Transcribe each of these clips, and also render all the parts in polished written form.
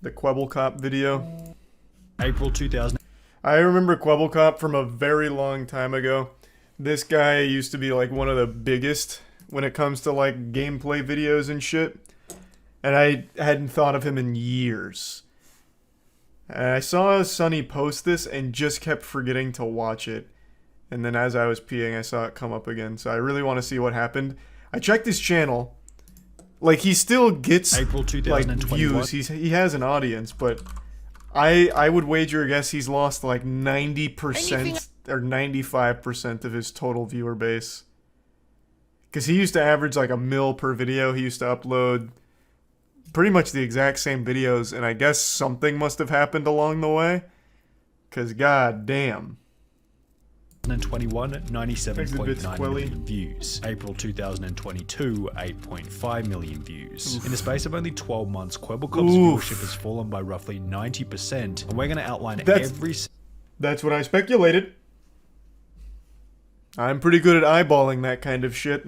The Kwebbelkop video. April 2000. I remember Kwebbelkop from a very long time ago. This guy used to be like one of the biggest when it comes to like gameplay videos and shit. And I hadn't thought of him in years. And I saw Sunny post this and just kept forgetting to watch it. And then as I was peeing, I saw it come up again. So I really want to see what happened. I checked his channel. Like, he still gets April 2021. like views. He has an audience, but I would wager a guess he's lost like 90% or 95% of his total viewer base. Because he used to average like 1 mil per video. He used to upload pretty much the exact same videos, and I guess something must have happened along the way. Because god damn. 2021, 97.9 million views. April 2022, 8.5 million views. Oof. In the space of only 12 months, Kwebbelkop's viewership has fallen by roughly 90%, and we're going to outline every... That's what I speculated. I'm pretty good at eyeballing that kind of shit.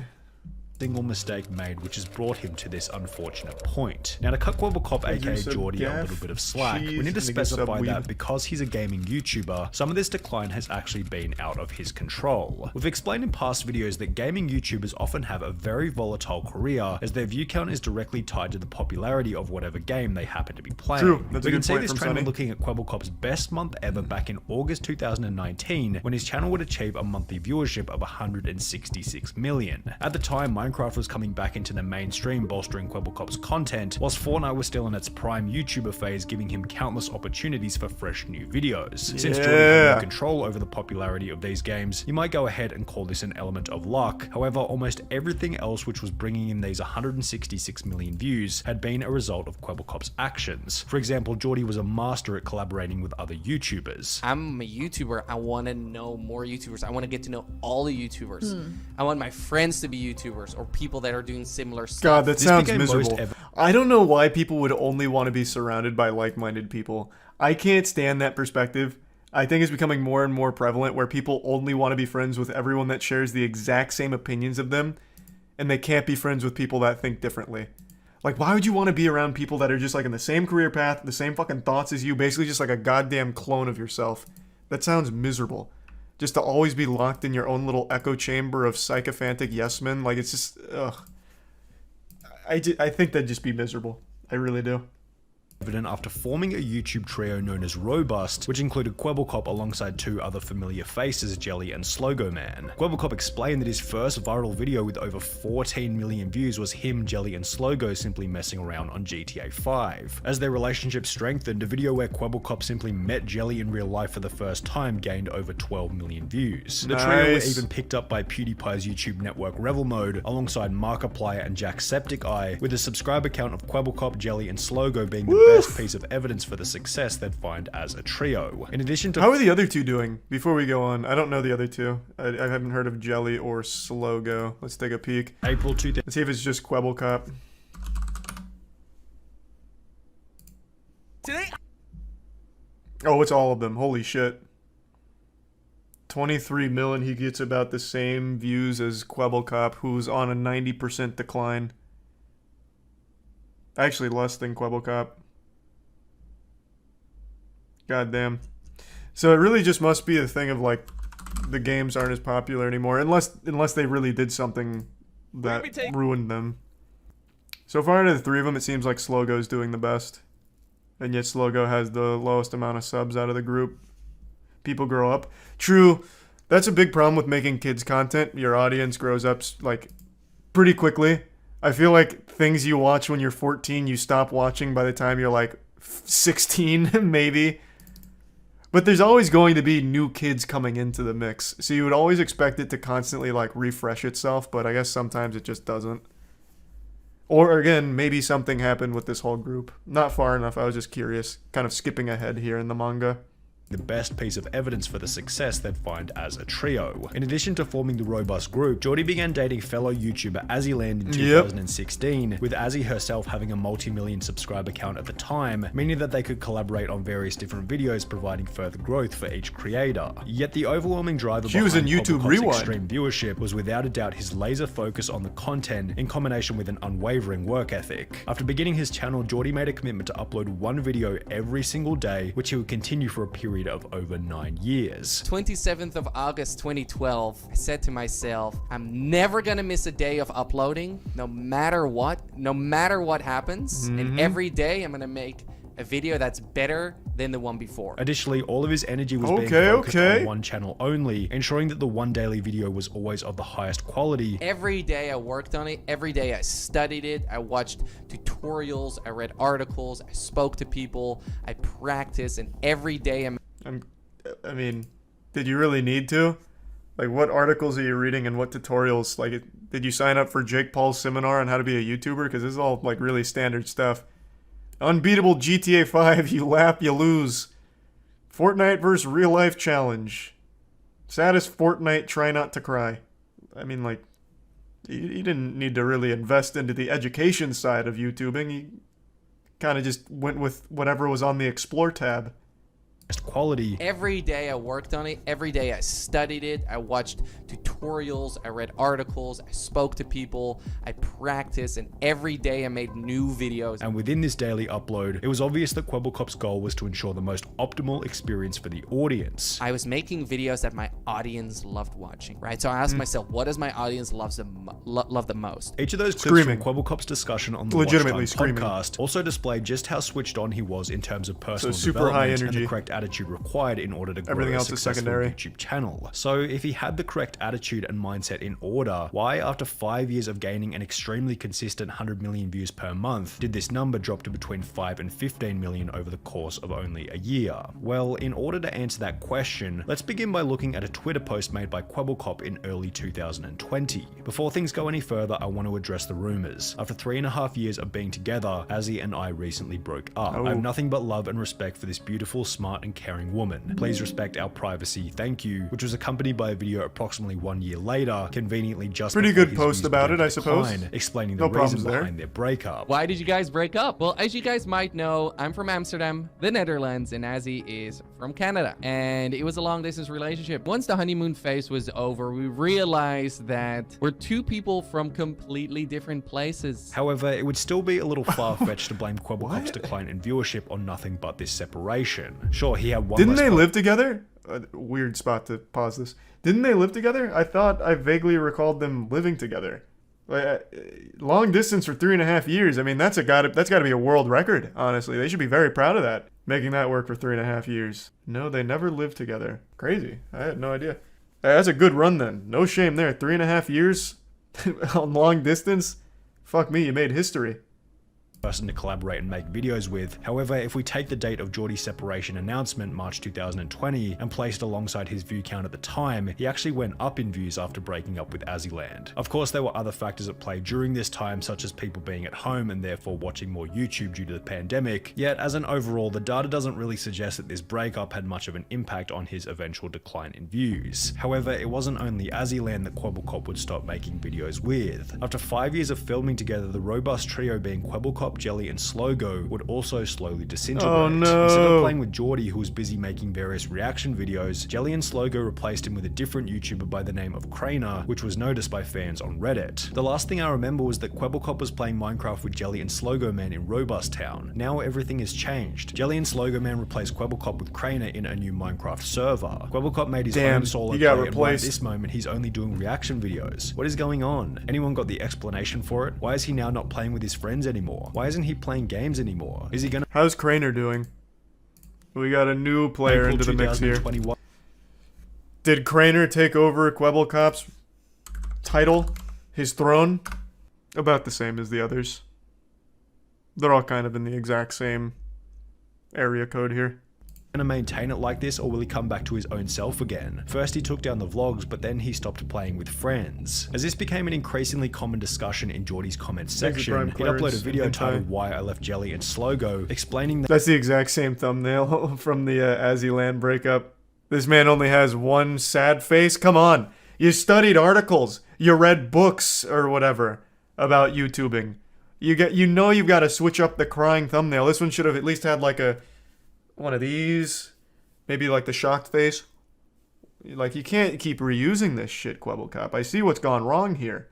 Single mistake made, which has brought him to this unfortunate point. Now, to cut Kwebbelkop, aka Geordie, a little bit of slack, we need to specify that because he's a gaming YouTuber, some of this decline has actually been out of his control. We've explained in past videos that gaming YouTubers often have a very volatile career, as their view count is directly tied to the popularity of whatever game they happen to be playing. True. That's we a can good see point this from trend Sunny. when looking at Kwebbelkop's best month ever back in August 2019, when his channel would achieve a monthly viewership of 166 million. At the time, Minecraft was coming back into the mainstream, bolstering Kwebbelkop's content, whilst Fortnite was still in its prime YouTuber phase, giving him countless opportunities for fresh new videos. Since Jordan had no control over the popularity of these games, you might go ahead and call this an element of luck. However, almost everything else which was bringing in these 166 million views had been a result of Kwebbelkop's actions. For example, Geordie was a master at collaborating with other YouTubers. I'm a YouTuber. I want to know more YouTubers. I want to get to know all the YouTubers. I want my friends to be YouTubers or people that are doing similar stuff. God, that sounds miserable. I don't know why people would only want to be surrounded by like-minded people. I can't stand that perspective. I think it's becoming more and more prevalent where people only want to be friends with everyone that shares the exact same opinions of them, and they can't be friends with people that think differently. Like, why would you want to be around people that are just like in the same career path, the same fucking thoughts as you, basically just like a goddamn clone of yourself? That sounds miserable. Just to always be locked in your own little echo chamber of sycophantic yes men. Like, it's just, ugh. I think that'd just be miserable. I really do. Evident after forming a YouTube trio known as Robust, which included Kwebbelkop alongside two other familiar faces, Jelly and Slogo Man. Kwebbelkop explained that his first viral video with over 14 million views was him, Jelly, and Slogo simply messing around on GTA 5. As their relationship strengthened, a video where Kwebbelkop simply met Jelly in real life for the first time gained over 12 million views. The trio were even picked up by PewDiePie's YouTube network Revel Mode, alongside Markiplier and Jacksepticeye, with a subscriber count of Kwebbelkop, Jelly, and Slogo being the best piece of evidence for the success they'd find as a trio. In addition to— How are the other two doing? Before we go on, I don't know the other two. I haven't heard of Jelly or Slogo. Let's take a peek. April 2000. Let's see if it's just Kwebbelkop. Today. Oh, it's all of them. Holy shit. 23 million. He gets about the same views as Kwebbelkop, who's on a 90% decline. Actually, less than Kwebbelkop. God damn. So it really just must be a thing of like the games aren't as popular anymore, unless they really did something that ruined them. So far out of the three of them, it seems like Slogo's doing the best, and yet Slogo has the lowest amount of subs out of the group. People grow up. True, that's a big problem with making kids content. Your audience grows up like pretty quickly. I feel like things you watch when you're 14, you stop watching by the time you're like 16, maybe. But there's always going to be new kids coming into the mix. So you would always expect it to constantly like refresh itself, but I guess sometimes it just doesn't. Or again, maybe something happened with this whole group. Not far enough, I was just curious. Kind of skipping ahead here in the manga. the best piece of evidence for the success they'd find as a trio. In addition to forming the robust group, Geordie began dating fellow YouTuber Azzyland in 2016, with Azzy herself having a multi-million subscriber count at the time, meaning that they could collaborate on various different videos, providing further growth for each creator. Yet the overwhelming driver behind Kwebbelkop's extreme viewership was without a doubt his laser focus on the content in combination with an unwavering work ethic. After beginning his channel, Geordie made a commitment to upload one video every single day, which he would continue for a period of over 9 years. 27th of August 2012, I said to myself, I'm never gonna miss a day of uploading, no matter what happens, and every day I'm gonna make a video that's better than the one before. Additionally, all of his energy was being focused on one channel only, ensuring that the one daily video was always of the highest quality. Every day I worked on it, every day I studied it, I watched tutorials, I read articles, I spoke to people, I practiced, and every day I mean, did you really need to? Like, what articles are you reading and what tutorials? Like, did you sign up for Jake Paul's seminar on how to be a YouTuber? Because this is all, like, really standard stuff. Unbeatable GTA 5, you lap, you lose. Fortnite vs. real life challenge. Saddest Fortnite, try not to cry. I mean, like, you didn't need to really invest into the education side of YouTubing. You kind of just went with whatever was on the Explore tab. Quality. Every day I worked on it, every day I studied it, I watched tutorials, I read articles, I spoke to people, I practiced, and every day I made new videos. And within this daily upload, it was obvious that Kwebbelkop's goal was to ensure the most optimal experience for the audience. I was making videos that my audience loved watching, right? So I asked myself, what does my audience love the most? Each of those clips from Kwebbelkop's discussion on the legitimately Watchtime podcast also displayed just how switched on he was in terms of personal development and the correct attitude required in order to grow a successful YouTube channel. So if he had the correct attitude and mindset in order, why after 5 years of gaining an extremely consistent 100 million views per month did this number drop to between 5 and 15 million over the course of only a year? Well, in order to answer that question, let's begin by looking at a Twitter post made by Kwebbelkop in early 2020. Before things go any further, I want to address the rumors. After 3.5 years of being together, Azzy and I recently broke up. I have nothing but love and respect for this beautiful, smart, and caring woman. Please respect our privacy, thank you, which was accompanied by a video approximately 1 year later, conveniently just pretty good post about it, I suppose. Explaining the reason behind their breakup. Why did you guys break up? Well, as you guys might know, I'm from Amsterdam, the Netherlands, and Azzy is from Canada. And it was a long distance relationship. Once the honeymoon phase was over, we realized that we're two people from completely different places. However, it would still be a little far-fetched to blame Kwebbelkop's decline in viewership on nothing but this separation. Sure, he had one. Didn't they live together? Weird spot to pause this. Didn't they live together? I thought I vaguely recalled them living together. Long distance for 3.5 years. I mean, that's got to be a world record. Honestly, they should be very proud of that. Making that work for 3.5 years. No, they never lived together. Crazy. I had no idea. That's a good run then. No shame there. 3.5 years on long distance. Fuck me, you made history. Person to collaborate and make videos with. However, if we take the date of Geordie's separation announcement, March 2020, and place it alongside his view count at the time, he actually went up in views after breaking up with Azzyland. Of course, there were other factors at play during this time, such as people being at home and therefore watching more YouTube due to the pandemic, yet as an overall, the data doesn't really suggest that this breakup had much of an impact on his eventual decline in views. However, it wasn't only Azzyland that Kwebbelkop would stop making videos with. After 5 years of filming together, the robust trio being Kwebbelkop, Jelly, and Slogo would also slowly disintegrate. Oh no! Instead of playing with Geordie, who was busy making various reaction videos, Jelly and Slogo replaced him with a different YouTuber by the name of Crainer, which was noticed by fans on Reddit. The last thing I remember was that Kwebbelkop was playing Minecraft with Jelly and Slogo Man in Robust Town. Now everything has changed. Jelly and Slogo Man replaced Kwebbelkop with Crainer in a new Minecraft server. Kwebbelkop made his own solo play, and right at this moment he's only doing reaction videos. What is going on? Anyone got the explanation for it? Why is he now not playing with his friends anymore? Why isn't he playing games anymore? Is he gonna— How's Crainer doing? We got a new player into the mix here. Did Crainer take over Kwebbelkop's title? His throne? About the same as the others. They're all kind of in the exact same area code here. Gonna maintain it like this, or will he come back to his own self again? First he took down the vlogs, but then he stopped playing with friends. As this became an increasingly common discussion in Geordie's comments section, he'd upload a video titled Why I Left Jelly and Slogo, explaining that— That's the exact same thumbnail from the Azzy breakup. This man only has one sad face? Come on. You studied articles. You read books or whatever about YouTubing. You know you've got to switch up the crying thumbnail. This one should have at least had like one of these. Maybe like the shocked face. Like, you can't keep reusing this shit, Kwebbelkop. I see what's gone wrong here.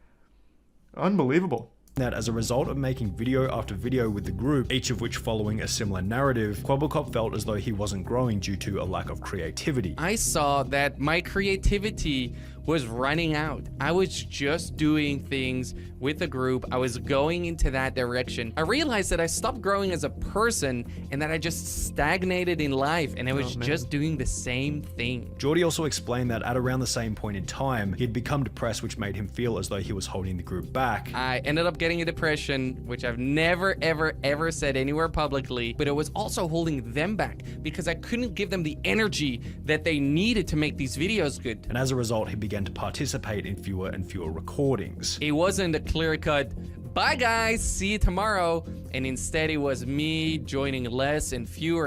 Unbelievable. That as a result of making video after video with the group, each of which following a similar narrative, Kwebbelkop felt as though he wasn't growing due to a lack of creativity. I saw that my creativity was running out. I was just doing things with the group. I was going into that direction. I realized that I stopped growing as a person and that I just stagnated in life, and I was just doing the same thing. Geordie also explained that at around the same point in time, he had become depressed, which made him feel as though he was holding the group back. I ended up getting a depression, which I've never, ever said anywhere publicly, but it was also holding them back because I couldn't give them the energy that they needed to make these videos good. And as a result, he began to participate in fewer and fewer recordings. It wasn't a clear-cut, bye guys, see you tomorrow, and instead it was me joining less and fewer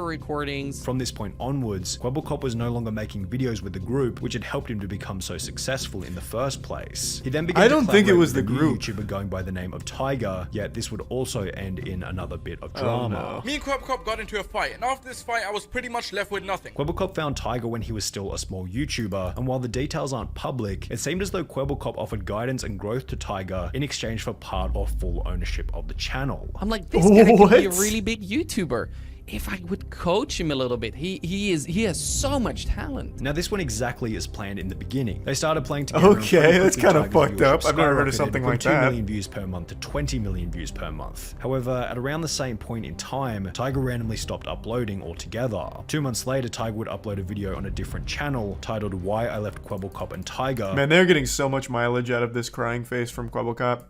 recordings. From this point onwards, Kwebbelkop was no longer making videos with the group, which had helped him to become so successful in the first place. He then began I don't think it was the group. YouTuber going by the name of Tiger, yet this would also end in another bit of drama. Oh, no. Me and Kwebbelkop got into a fight, and after this fight I was pretty much left with nothing. Kwebbelkop found Tiger when he was still a small YouTuber, and while the details aren't public, it seemed as though Kwebbelkop offered guidance and growth to Tiger in exchange for part or full ownership of the channel. I'm like, this guy could be a really big YouTuber. If I would coach him a little bit, he has so much talent. Now this went exactly as planned in the beginning. They started playing together. Okay, that's kind of fucked up. I've never heard of something like that. 2 million views per month to 20 million views per month. However, at around the same point in time, Tiger randomly stopped uploading altogether. 2 months later, Tiger would upload a video on a different channel titled Why I Left Kwebbelkop and Tiger. Man, they're getting so much mileage out of this crying face from Kwebbelkop.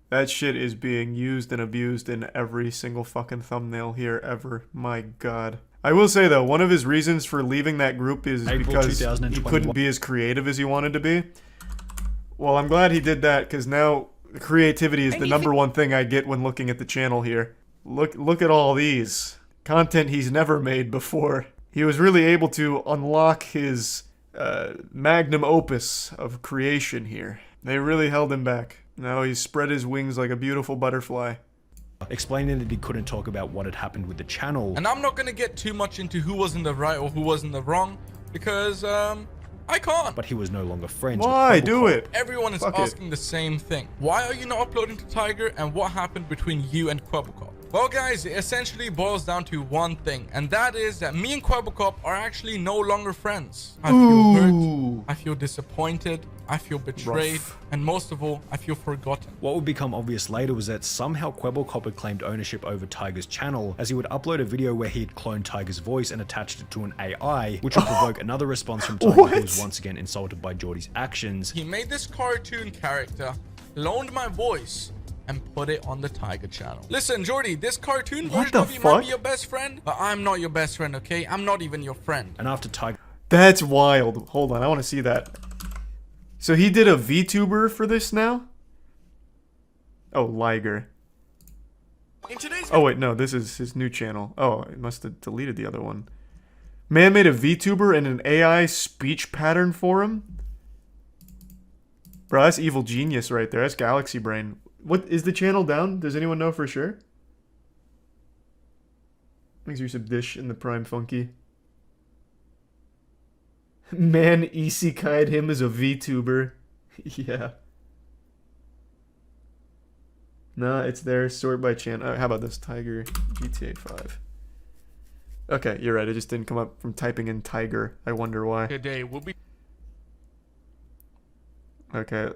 That shit is being used and abused in every single fucking thumbnail here ever. My god. I will say though, one of his reasons for leaving that group is because he couldn't be as creative as he wanted to be. Well, I'm glad he did that, because now creativity is the number one thing I get when looking at the channel here. Look at all these. Content he's never made before. He was really able to unlock his magnum opus of creation here. They really held him back. Now he's spread his wings like a beautiful butterfly. Explaining that he couldn't talk about what had happened with the channel. And I'm not gonna get too much into who was in the right or who was in the wrong, because I can't. But he was no longer friends. Why? Do it. Everyone is asking the same thing. Why are you not uploading to Tiger, and what happened between you and Kwebbelkop? Well guys, it essentially boils down to one thing, and that is that me and Kwebbelkop are actually no longer friends. I feel hurt, I feel disappointed, I feel betrayed, and most of all, I feel forgotten. What would become obvious later was that somehow Kwebbelkop had claimed ownership over Tiger's channel, as he would upload a video where he had cloned Tiger's voice and attached it to an AI, which would provoke another response from Tiger, who was once again insulted by Geordie's actions. He made this cartoon character, loaned my voice, and put it on the Tiger channel. Listen, Geordie, this cartoon version of you might be your best friend, but I'm not your best friend, okay? I'm not even your friend. And after Tiger... That's wild. Hold on, I want to see that. So he did a VTuber for this now? Oh, Liger. Oh wait, no, this is his new channel. Oh, I must have deleted the other one. Man made a VTuber and an AI speech pattern for him? Bro, that's evil genius right there. That's Galaxy Brain. What is the channel down? Does anyone know for sure? Thanks for some dish in the Prime Funky. Man isekai'd him as a VTuber. Yeah. Nah, it's there. Sort by channel. How about this? Tiger GTA 5. Okay, you're right. It just didn't come up from typing in Tiger. I wonder why. Today will be... Okay.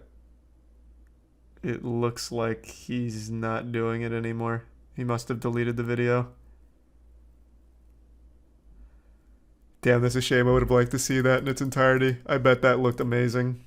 It looks like he's not doing it anymore. He must have deleted the video. Damn, that's a shame. I would have liked to see that in its entirety. I bet that looked amazing.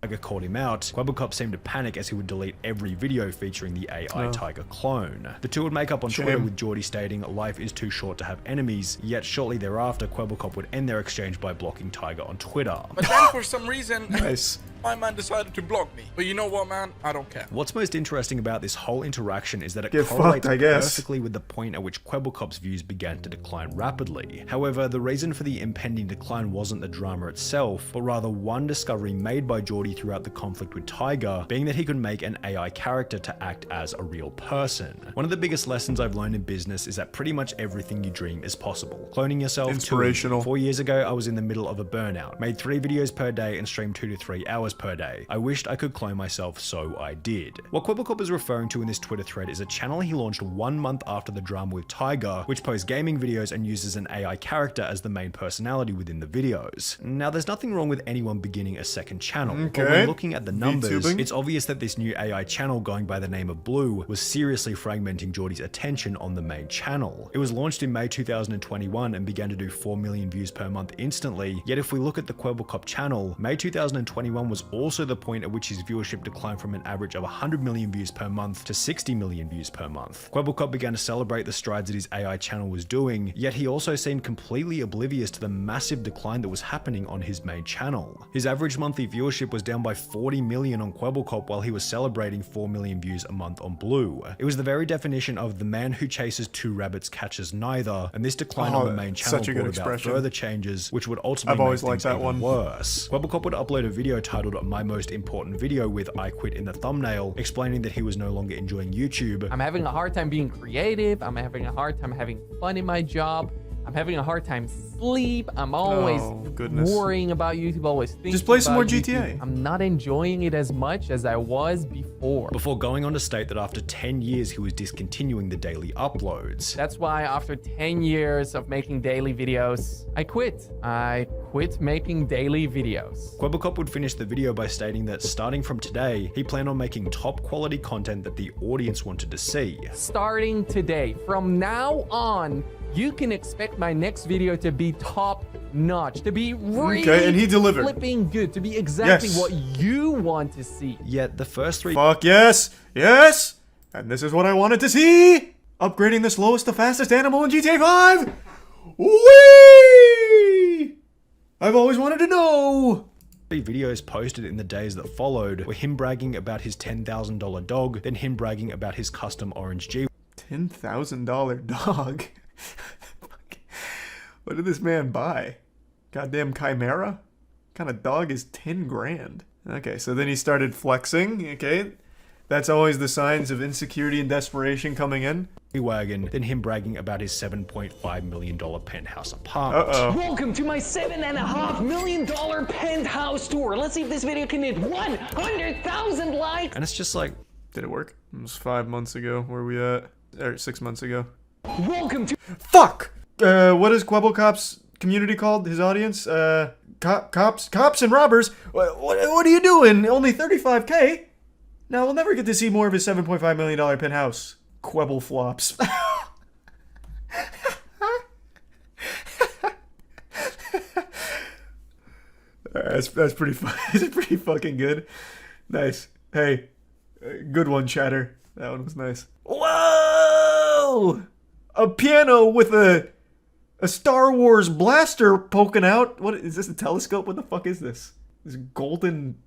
Tiger called him out, Kwebbelkop seemed to panic as he would delete every video featuring the AI Tiger clone. The two would make up on Twitter with Geordie stating, "Life is too short to have enemies," yet shortly thereafter Kwebbelkop would end their exchange by blocking Tiger on Twitter. But then for some reason, Nice. my man decided to block me. But you know what, man? I don't care. What's most interesting about this whole interaction is that it Get correlates fucked, I guess. perfectly with the point at which Kwebbelkop's views began to decline rapidly. However, the reason for the impending decline wasn't the drama itself, but rather one discovery made by Geordie throughout the conflict with Tiger, being that he could make an AI character to act as a real person. One of the biggest lessons I've learned in business is that pretty much everything you dream is possible. Cloning yourself, Inspirational. 4 years ago, I was in the middle of a burnout, made 3 videos per day and streamed 2 to 3 hours per day. I wished I could clone myself, so I did. What Kwebbelkop is referring to in this Twitter thread is a channel he launched 1 month after the drama with Tiger, which posts gaming videos and uses an AI character as the main personality within the videos. Now, there's nothing wrong with anyone beginning a second channel, but when looking at the numbers, VTubing? it's obvious that this new AI channel going by the name of Blue was seriously fragmenting Geordie's attention on the main channel. It was launched in May 2021 and began to do 4 million views per month instantly, yet if we look at the Kwebbelkop channel, May 2021 was also the point at which his viewership declined from an average of 100 million views per month to 60 million views per month. Kwebbelkop began to celebrate the strides that his AI channel was doing, yet he also seemed completely oblivious to the massive decline that was happening on his main channel. His average monthly viewership was down by 40 million on Kwebbelkop while he was celebrating 4 million views a month on Blue. It was the very definition of the man who chases 2 rabbits catches neither, and this decline on the main channel such a good brought about expression. further changes, which would ultimately I've make always things liked that even one. worse. Kwebbelkop would upload a video titled "My Most Important Video" with "I quit" in the thumbnail, explaining that he was no longer enjoying YouTube. I'm having a hard time being creative. I'm having a hard time having fun in my job. I'm having a hard time sleep. I'm always goodness. worrying about YouTube, always thinking Just play some about more YouTube. GTA. I'm not enjoying it as much as I was before. Before going on to state that after 10 years he was discontinuing the daily uploads. That's why after 10 years of making daily videos, I quit. I quit making daily videos. Kwebbelkop would finish the video by stating that starting from today, he planned on making top quality content that the audience wanted to see. Starting today, from now on, you can expect my next video to be top notch, to be really and he delivered. flipping good, to be exactly Yes. what you want to see. Yet the first 3 Fuck yes! Yes! And this is what I wanted to see! Upgrading the slowest to fastest animal in GTA 5! Whee! I've always wanted to know! videos posted in the days that followed were him bragging about his $10,000 dog, then him bragging about his custom orange G. $10,000 dog? What did this man buy? Goddamn Chimera? What kind of dog is 10 grand? Okay, so then he started flexing, okay? That's always the signs of insecurity and desperation coming in. Wagon, then him bragging about his $7.5 million penthouse apartment. Uh-oh. Welcome to my $7.5 million penthouse tour. Let's see if this video can hit 100,000 likes. And it's just like, Did it work? It was 5 months ago. Where are we at? Or 6 months ago. Welcome to Fuck! What is Kwebbelkop's community called? His audience? Cops and robbers? What are you doing? Only 35K? Now we'll never get to see more of his $7.5 million penthouse. Quebble flops. That's pretty that's pretty fucking good. Nice. Hey, good one, Chatter. That one was nice. Whoa! A piano with a Star Wars blaster poking out. What is this? A telescope? What the fuck is this? This golden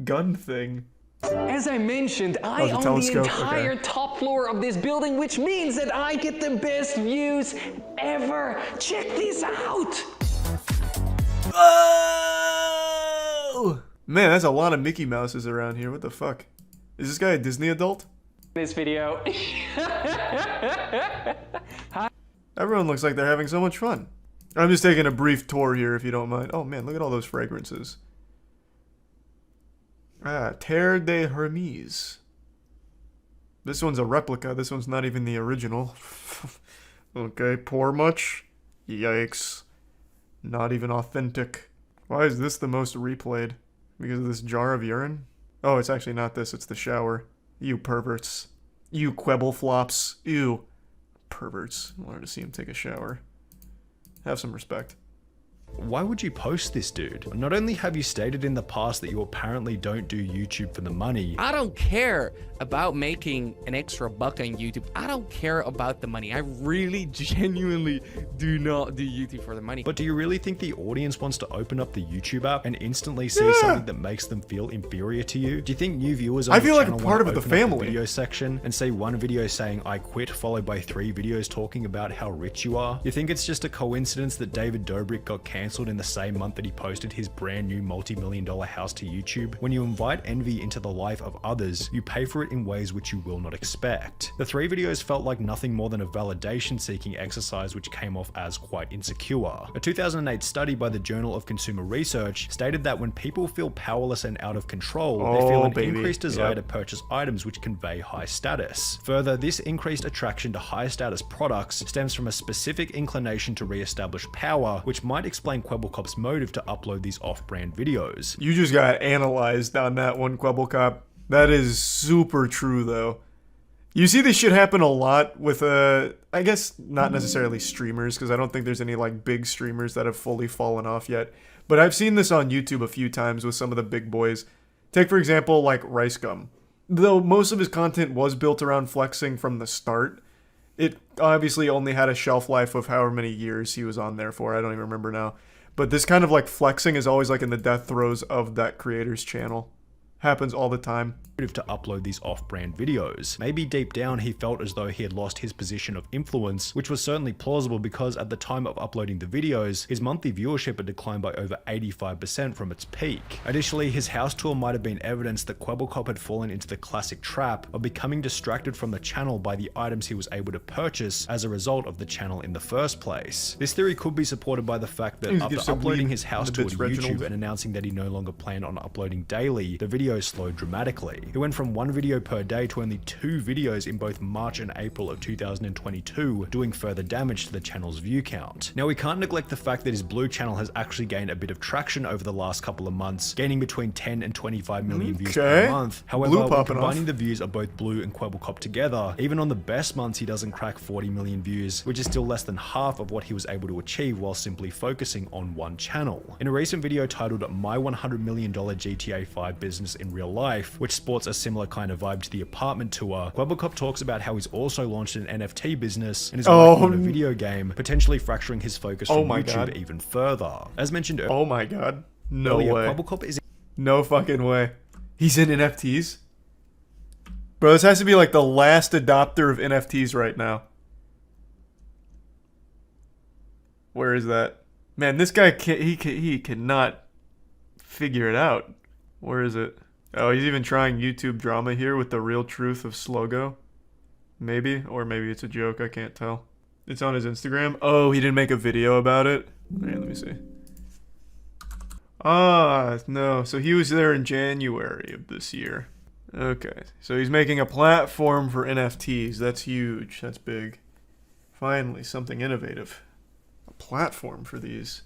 gun thing. As I mentioned, I it's a own the telescope, entire okay. top floor of this building, which means that I get the best views ever. Check this out. Oh! Man, that's a lot of Mickey Mouses around here. What the fuck? Is this guy a Disney adult? This video. Everyone looks like they're having so much fun. I'm just taking a brief tour here, if you don't mind. Oh man, look at all those fragrances. Ah, Terre de Hermes. This one's a replica. This one's not even the original. Okay, pour much? Yikes. Not even authentic. Why is this the most replayed? Because of this jar of urine? Oh, it's actually not this. It's the shower. You perverts. You Quebble flops. Ew. Perverts. I wanted to see him take a shower. Have some respect. Why would you post this, dude? Not only have you stated in the past that you apparently don't do YouTube for the money. I don't care about making an extra buck on YouTube. I don't care about the money. I really genuinely do not do YouTube for the money. But do you really think the audience wants to open up the YouTube app and instantly see something that makes them feel inferior to you? Do you think new viewers on I the feel like channel a part want of to the open up family. video section and see one video saying I quit followed by 3 videos talking about how rich you are? You think it's just a coincidence that David Dobrik got cancelled in the same month that he posted his brand new multi-million-dollar house to YouTube? When you invite envy into the life of others, you pay for it in ways which you will not expect. The 3 videos felt like nothing more than a validation-seeking exercise which came off as quite insecure. A 2008 study by the Journal of Consumer Research stated that when people feel powerless and out of control, they feel an increased desire to purchase items which convey high status. Further, this increased attraction to high status products stems from a specific inclination to re-establish power, which might explain Kwebbelkop's motive to upload these off-brand videos. You just got analyzed on that one, Kwebbelkop. That is super true, though. You see this shit happen a lot with, I guess not necessarily streamers, because I don't think there's any, like, big streamers that have fully fallen off yet. But I've seen this on YouTube a few times with some of the big boys. Take, for example, like, Rice Gum. Though most of his content was built around flexing from the start, it obviously only had a shelf life of however many years he was on there for. I don't even remember now. But this kind of, like, flexing is always, like, in the death throes of that creator's channel. Happens all the time. To upload these off-brand videos. Maybe deep down he felt as though he had lost his position of influence, which was certainly plausible because at the time of uploading the videos, his monthly viewership had declined by over 85% from its peak. Additionally, his house tour might have been evidence that Kwebbelkop had fallen into the classic trap of becoming distracted from the channel by the items he was able to purchase as a result of the channel in the first place. This theory could be supported by the fact that after uploading his house tour to YouTube and announcing that he no longer planned on uploading daily, the videos slowed dramatically. He went from 1 video per day to only 2 videos in both March and April of 2022, doing further damage to the channel's view count. Now we can't neglect the fact that his blue channel has actually gained a bit of traction over the last couple of months, gaining between 10 and 25 million views per month. However, when combining the views of both Blue and Kwebbelkop together, even on the best months he doesn't crack 40 million views, which is still less than half of what he was able to achieve while simply focusing on one channel. In a recent video titled My $100 Million GTA 5 Business in Real Life, which sports a similar kind of vibe to the apartment tour, Kwebbelkop talks about how he's also launched an NFT business and is working on a video game, potentially fracturing his focus from YouTube even further. As mentioned earlier, oh my god, no way. Kwebbelkop is no fucking way. He's in NFTs? Bro, this has to be like the last adopter of NFTs right now. Where is that? Man, this guy he cannot figure it out. Where is it? Oh, he's even trying YouTube drama here with the real truth of Slogo. Maybe, or maybe it's a joke, I can't tell. It's on his Instagram. Oh, he didn't make a video about it? Alright, let me see. Ah, no, so he was there in January of this year. Okay, so he's making a platform for NFTs. That's huge, that's big. Finally, something innovative. A platform for these.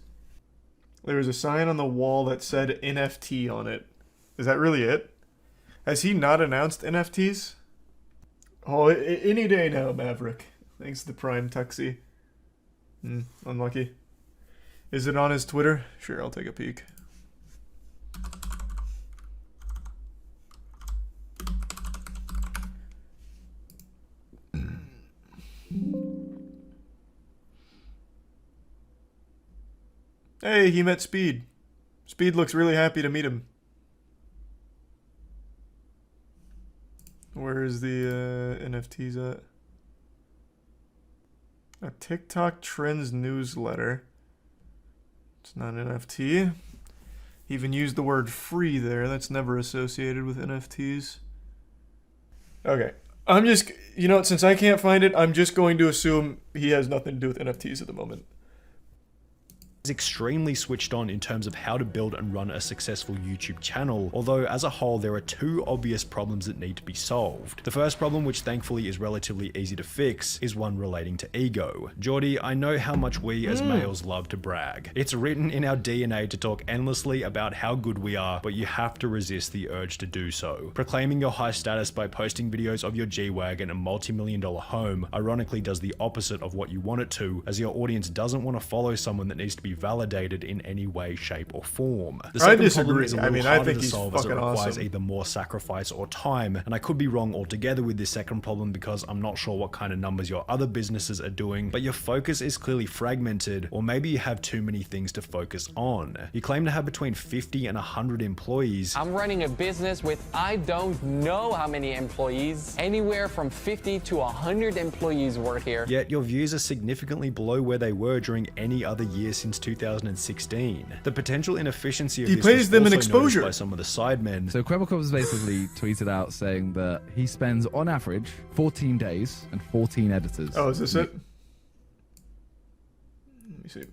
There was a sign on the wall that said NFT on it. Is that really it? Has he not announced NFTs? Oh, any day now, Maverick. Thanks to the Prime Tuxie. Unlucky. Is it on his Twitter? Sure, I'll take a peek. Hey, he met Speed. Speed looks really happy to meet him. Where is the NFTs at? A TikTok Trends newsletter. It's not an NFT. He even used the word free there. That's never associated with NFTs. Okay. I'm just, you know, since I can't find it, I'm just going to assume he has nothing to do with NFTs at the moment. Extremely switched on in terms of how to build and run a successful YouTube channel, although as a whole there are 2 obvious problems that need to be solved. The first problem, which thankfully is relatively easy to fix, is one relating to ego. Geordie, I know how much we as males love to brag. It's written in our DNA to talk endlessly about how good we are, but you have to resist the urge to do so. Proclaiming your high status by posting videos of your G-Wagon and multi-million-dollar home ironically does the opposite of what you want it to, as your audience doesn't want to follow someone that needs to be validated in any way, shape, or form. The I second disagree. problem is a I little mean, I harder think to he's solve as it fucking requires awesome. either more sacrifice or time, and I could be wrong altogether with this second problem because I'm not sure what kind of numbers your other businesses are doing, but your focus is clearly fragmented, or maybe you have too many things to focus on. You claim to have between 50 and 100 employees. I'm running a business with I don't know how many employees. Anywhere from 50 to 100 employees work here. Yet your views are significantly below where they were during any other year since 2016. The potential inefficiency of He this pays was them in also noticed exposure. by some of the sidemen. So Kwebbelkop has basically tweeted out saying that he spends on average 14 days and 14 editors. Oh, is this it? Let me see.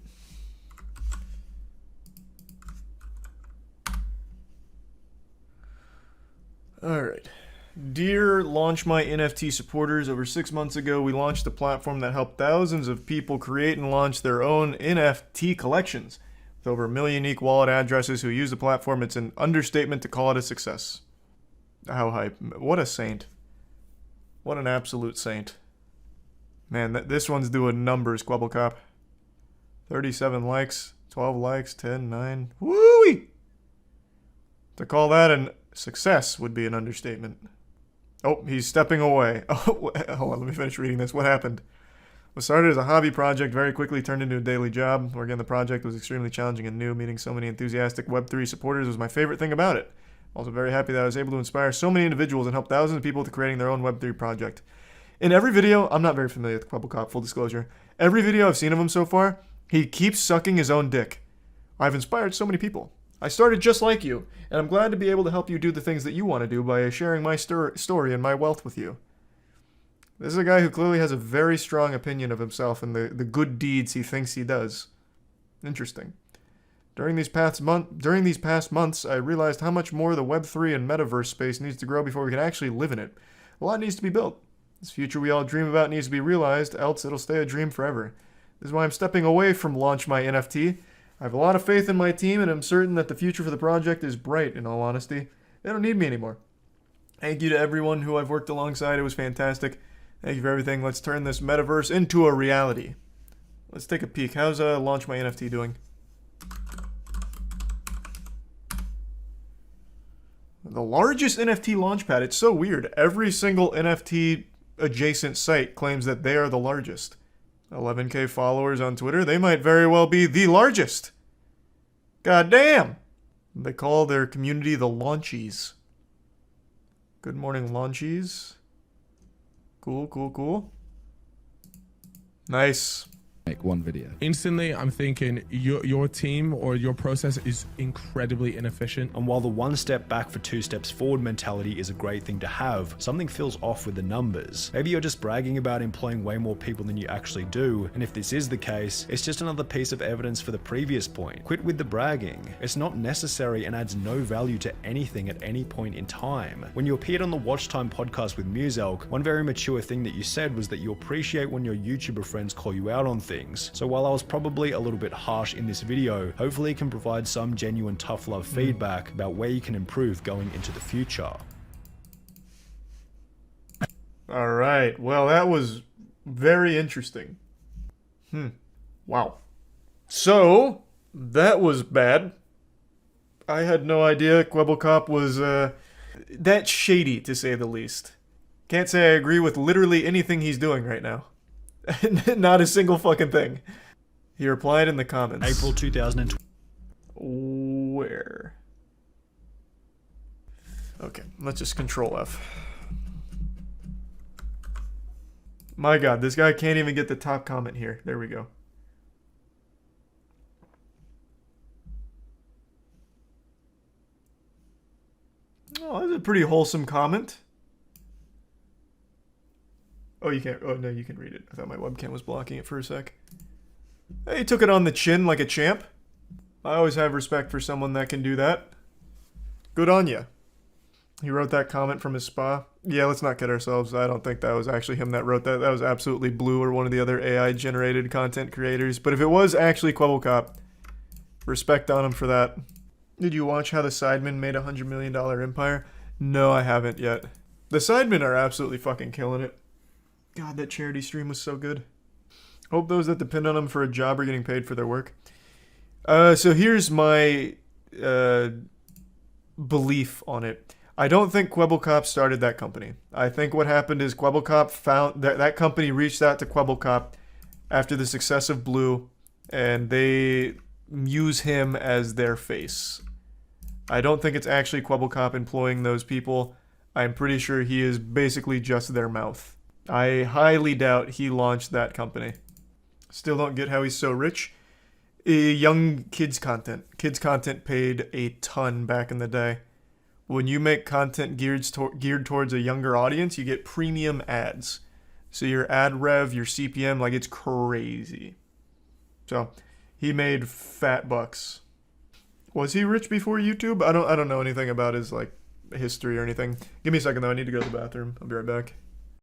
Alright. Dear Launch My NFT supporters, over 6 months ago we launched a platform that helped thousands of people create and launch their own NFT collections. With over 1 million unique wallet addresses who use the platform, it's an understatement to call it a success. How hype. What a saint. What an absolute saint. Man, this one's doing numbers, Kwebbelkop. 37 likes, 12 likes, 10, 9. Woo-wee! To call that a success would be an understatement. Oh, he's stepping away. Oh, hold on, let me finish reading this. What happened? Was started as a hobby project, very quickly turned into a daily job. Working on the project was extremely challenging and new. Meeting so many enthusiastic Web3 supporters was my favorite thing about it. Also very happy that I was able to inspire so many individuals and help thousands of people to creating their own Web3 project. In every video, I'm not very familiar with Kwebbelkop, full disclosure. Every video I've seen of him so far, he keeps sucking his own dick. I've inspired so many people. I started just like you, and I'm glad to be able to help you do the things that you want to do by sharing my story and my wealth with you. This is a guy who clearly has a very strong opinion of himself and the good deeds he thinks he does. Interesting. During these past months, I realized how much more the Web3 and metaverse space needs to grow before we can actually live in it. A lot needs to be built. This future we all dream about needs to be realized, else it'll stay a dream forever. This is why I'm stepping away from Launch My NFT. I have a lot of faith in my team, and I'm certain that the future for the project is bright, in all honesty. They don't need me anymore. Thank you to everyone who I've worked alongside. It was fantastic. Thank you for everything. Let's turn this metaverse into a reality. Let's take a peek. How's Launch My NFT doing? The largest NFT launchpad. It's so weird. Every single NFT adjacent site claims that they are the largest. 11K followers on Twitter. They might very well be the largest. God damn. They call their community the Launchies. Good morning, Launchies. Cool, cool, cool. Nice. Make one video. Instantly, I'm thinking your team or your process is incredibly inefficient. And while the one step back for two steps forward mentality is a great thing to have, something feels off with the numbers. Maybe you're just bragging about employing way more people than you actually do, and if this is the case, it's just another piece of evidence for the previous point. Quit with the bragging. It's not necessary and adds no value to anything at any point in time. When you appeared on the Watch Time podcast with Muselk, one very mature thing that you said was that you appreciate when your YouTuber friends call you out on things. So while I was probably a little bit harsh in this video, hopefully it can provide some genuine tough love feedback about where you can improve going into the future. Alright, well that was very interesting. Wow. So, that was bad. I had no idea Kwebbelkop was, that shady, to say the least. Can't say I agree with literally anything he's doing right now. Not a single fucking thing. He replied in the comments. April 2020. Where? Okay, let's just Control F. My god, this guy can't even get the top comment here. There we go. Oh, that's a pretty wholesome comment. Oh, you can't. Oh, no, you can read it. I thought my webcam was blocking it for a sec. Hey, he took it on the chin like a champ. I always have respect for someone that can do that. Good on ya. He wrote that comment from his spa. Yeah, let's not kid ourselves. I don't think that was actually him that wrote that. That was absolutely Blue or one of the other AI-generated content creators. But if it was actually Kwebbelkop, respect on him for that. Did you watch how the Sidemen made a $100 million empire? No, I haven't yet. The Sidemen are absolutely fucking killing it. God, that charity stream was so good. Hope those that depend on them for a job are getting paid for their work. So here's my belief on it. I don't think Kwebbelkop started that company. I think what happened is Kwebbelkop found that company reached out to Kwebbelkop after the success of Blue, and they use him as their face. I don't think it's actually Kwebbelkop employing those people. I'm pretty sure he is basically just their mouth. I highly doubt he launched that company. Still don't get how he's so rich. Young kids content. Kids content paid a ton back in the day. When you make content geared towards a younger audience, you get premium ads. So your ad rev, your CPM, like, it's crazy. So he made fat bucks. Was he rich before YouTube? I don't know anything about his like history or anything. Give me a second though. I need to go to the bathroom. I'll be right back.